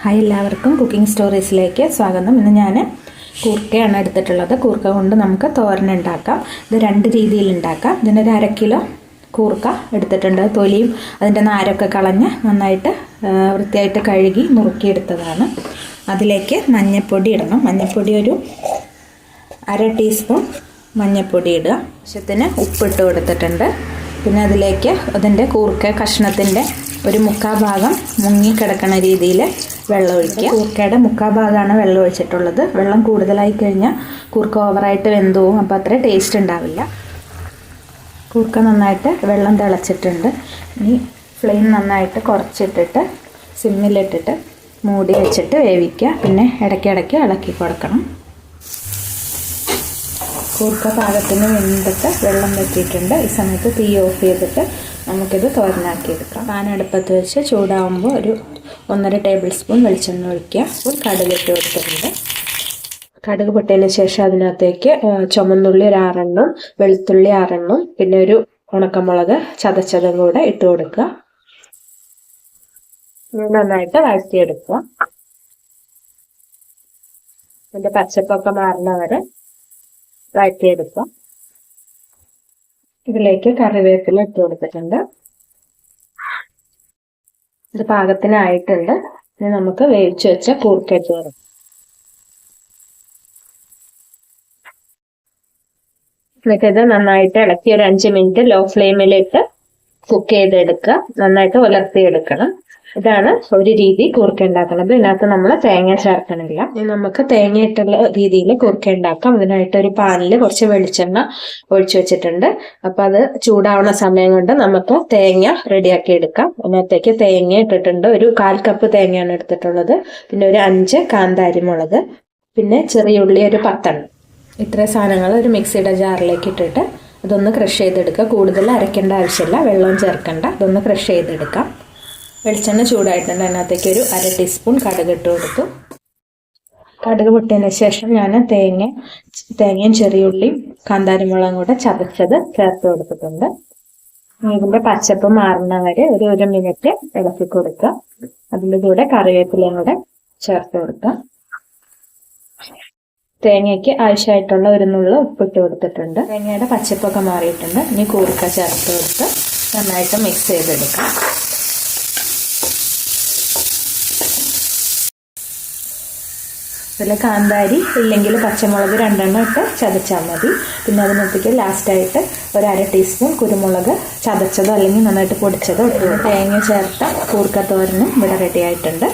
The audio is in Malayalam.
ഹായ്, എല്ലാവർക്കും കുക്കിംഗ് സ്റ്റോറീസിലേക്ക് സ്വാഗതം. ഇന്ന് ഞാൻ കൂർക്കയാണ് എടുത്തിട്ടുള്ളത്. കൂർക്ക കൊണ്ട് നമുക്ക് തോരൻ ഉണ്ടാക്കാം. ഇത് രണ്ട് രീതിയിൽ ഉണ്ടാക്കാം. ഇതിനൊരു 1/2 കിലോ കൂർക്ക എടുത്തിട്ടുണ്ട്. തൊലിയും അതിൻ്റെ നാരൊക്കെ കളഞ്ഞ് നന്നായിട്ട് വൃത്തിയായിട്ട് കഴുകി നുറുക്കിയെടുത്തതാണ്. അതിലേക്ക് മഞ്ഞൾപ്പൊടി ഇടണം. മഞ്ഞൾപ്പൊടി ഒരു 1/2 ടീസ്പൂൺ മഞ്ഞൾപ്പൊടി ഇടുക. ആവശ്യത്തിന് ഉപ്പിട്ട് കൊടുത്തിട്ടുണ്ട്. പിന്നെ അതിലേക്ക് അതിൻ്റെ കൂർക്ക കഷ്ണത്തിൻ്റെ ഒരു 1/4 ഭാഗം മുങ്ങിക്കിടക്കുന്ന രീതിയിൽ വെള്ളം ഒഴിക്കുക. കൂർക്കയുടെ 1/4 ഭാഗമാണ് വെള്ളം ഒഴിച്ചിട്ടുള്ളത്. വെള്ളം കൂടുതലായി കഴിഞ്ഞാൽ കൂർക്ക ഓവറായിട്ട് വെന്ത് പോകും. അപ്പോൾ അത്ര ടേസ്റ്റ് ഉണ്ടാവില്ല. കൂർക്ക നന്നായിട്ട് വെള്ളം തിളച്ചിട്ടുണ്ട്. ഇനി ഫ്ലെയിം നന്നായിട്ട് കുറച്ചിട്ടിട്ട് സിമ്മിലിട്ടിട്ട് മൂടി വെച്ചിട്ട് വേവിക്കുക. പിന്നെ ഇടയ്ക്കിടയ്ക്ക് ഇളക്കി കൊടുക്കണം. കൂർക്ക പാകത്തിന് വെന്തിട്ട് വെള്ളം വെച്ചിട്ടുണ്ട്. ഈ സമയത്ത് തീ ഓഫ് ചെയ്തിട്ട് നമുക്കിത് തോരനാക്കിയെടുക്കാം. പാൻ അടുപ്പത്ത് വെച്ച് ചൂടാകുമ്പോൾ ഒരു 1.5 ടേബിൾ സ്പൂൺ വെളിച്ചെണ്ണ ഒഴിക്കുക. കടുക് ഇട്ട് കൊടുത്തിട്ടുണ്ട്. കടുക് പൊട്ടിയതിന് ശേഷം അതിനകത്തേക്ക് ചുമന്നുള്ളി ഒരു 6 എണ്ണം, വെളുത്തുള്ളി 6 എണ്ണം, പിന്നെ ഒരു ഉണക്കമുളക് ചതച്ചതും കൂടെ ഇട്ട് കൊടുക്കുക. നന്നായിട്ട് വഴറ്റിയെടുക്കുക. അതിൻ്റെ പച്ചപ്പൊക്കെ മാറുന്നവരെ വഴറ്റിയെടുക്കുക. ഇതിലേക്ക് കറിവേപ്പില ഇട്ട് കൊടുത്തിട്ടുണ്ട്. ഇത് പാകത്തിനായിട്ടുണ്ട്. ഇനി നമുക്ക് വേവിച്ച് വെച്ച കൂർക്ക ഇട്ട് കൊടുക്കാം. എന്നിട്ട് ഇത് നന്നായിട്ട് ഇളക്കി ഒരു 5 മിനിറ്റ് ലോ ഫ്ലെയിമിലിട്ട് കുക്ക് ചെയ്തെടുക്കുക. നന്നായിട്ട് ഉലർത്തിയെടുക്കണം. ഇതാണ് ഒരു രീതി കൂർക്ക ഉണ്ടാക്കുന്നത്. ഇതിനകത്ത് നമ്മൾ തേങ്ങ ചേർക്കണില്ല. ഇനി നമുക്ക് തേങ്ങയിട്ടുള്ള രീതിയിൽ കൂർക്ക ഉണ്ടാക്കാം. അതിനായിട്ട് ഒരു പാനിൽ കുറച്ച് വെളിച്ചെണ്ണ ഒഴിച്ചു വെച്ചിട്ടുണ്ട്. അപ്പൊ അത് ചൂടാവുന്ന സമയം കൊണ്ട് നമുക്ക് തേങ്ങ റെഡിയാക്കി എടുക്കാം. അതിനകത്തേക്ക് തേങ്ങ ഇട്ടിട്ടുണ്ട്. ഒരു 1/4 കപ്പ് തേങ്ങയാണ് എടുത്തിട്ടുള്ളത്. പിന്നെ ഒരു 5 കാന്താരി മുളക്, പിന്നെ ചെറിയ ഉള്ളി ഒരു 10 എണ്ണം. ഇത്രയും സാധനങ്ങൾ ഒരു മിക്സിയുടെ ജാറിലേക്ക് ഇട്ടിട്ട് അതൊന്ന് ക്രഷ് ചെയ്തെടുക്കുക. കൂടുതൽ അരയ്ക്കേണ്ട ആവശ്യമില്ല, വെള്ളവും ചേർക്കണ്ട. അതൊന്ന് ക്രഷ് ചെയ്തെടുക്കാം. വെളിച്ചെണ്ണ ചൂടായിട്ടുണ്ട്. അതിനകത്തേക്ക് ഒരു 1/2 ടീസ്പൂൺ കടുക് ഇട്ട് കൊടുത്തു. കടുക് പൊട്ടിയതിന് ശേഷം ഞാൻ തേങ്ങയും ചെറിയുള്ളിയും കാന്താരിമുളകും കൂടെ ചതച്ചത് ചേർത്ത് കൊടുത്തിട്ടുണ്ട്. ഇതിൻ്റെ പച്ചപ്പ് മാറുന്നവരെ ഒരു 1 മിനിറ്റ് ഇളക്കി കൊടുക്കുക. അതിൻ്റെ കൂടെ കറിവേപ്പിലയും കൂടെ ചേർത്ത് കൊടുക്കുക. തേങ്ങയ്ക്ക് ആവശ്യമായിട്ടുള്ള ഒരു നുള്ള് ഉപ്പിട്ട് കൊടുത്തിട്ടുണ്ട്. തേങ്ങയുടെ പച്ചപ്പൊക്കെ മാറിയിട്ടുണ്ട്. ഇനി കൂർക്ക ചേർത്ത് കൊടുത്ത് നന്നായിട്ട് മിക്സ് ചെയ്തെടുക്കാം. അതിൽ കാന്താരി ഇല്ലെങ്കിൽ പച്ചമുളക് 2 എണ്ണം ഇട്ട് ചതച്ചാൽ മതി. പിന്നെ അതിനകത്തേക്ക് ലാസ്റ്റായിട്ട് ഒരു 1/2 ടീസ്പൂൺ കുരുമുളക് ചതച്ചതോ അല്ലെങ്കിൽ നന്നായിട്ട് പൊടിച്ചതോ ഇട്ട് തേങ്ങ ചേർത്ത കൂർക്ക തോരനും ഇവിടെ റെഡി ആയിട്ടുണ്ട്.